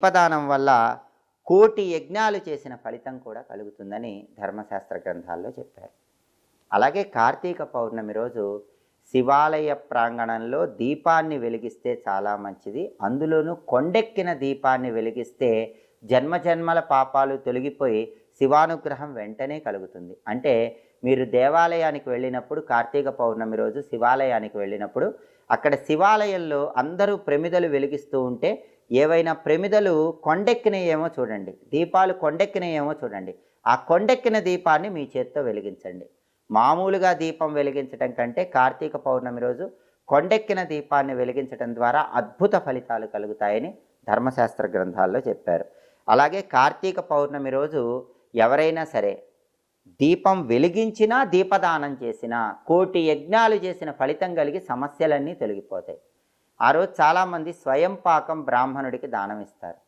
దీపదానం వల్ల కోటి యజ్ఞాలు చేసిన ఫలితం కూడా కలుగుతుందని ధర్మశాస్త్ర గ్రంథాల్లో చెప్పారు. అలాగే కార్తీక పౌర్ణమి రోజు శివాలయ ప్రాంగణంలో దీపాన్ని వెలిగిస్తే చాలా మంచిది. అందులోనూ కొండెక్కిన దీపాన్ని వెలిగిస్తే జన్మజన్మల పాపాలు తొలగిపోయి శివానుగ్రహం వెంటనే కలుగుతుంది. అంటే మీరు దేవాలయానికి వెళ్ళినప్పుడు, కార్తీక పౌర్ణమి రోజు శివాలయానికి వెళ్ళినప్పుడు అక్కడ శివాలయంలో అందరూ ప్రమిదలు వెలిగిస్తూ ఉంటే ఏవైనా ప్రమిదలు కొండెక్కినయేమో చూడండి, దీపాలు కొండెక్కినయేమో చూడండి. ఆ కొండెక్కిన దీపాన్ని మీ చేత్తో వెలిగించండి. మామూలుగా దీపం వెలిగించడం కంటే కార్తీక పౌర్ణమి రోజు కొండెక్కిన దీపాన్ని వెలిగించడం ద్వారా అద్భుత ఫలితాలు కలుగుతాయని ధర్మశాస్త్ర గ్రంథాల్లో చెప్పారు. అలాగే కార్తీక పౌర్ణమి రోజు ఎవరైనా సరే దీపం వెలిగించినా, దీపదానం చేసినా కోటి యజ్ఞాలు చేసిన ఫలితం కలిగి సమస్యలన్నీ తొలగిపోతాయి. ఆ రోజు చాలామంది స్వయం పాకం బ్రాహ్మణుడికి దానం ఇస్తారు.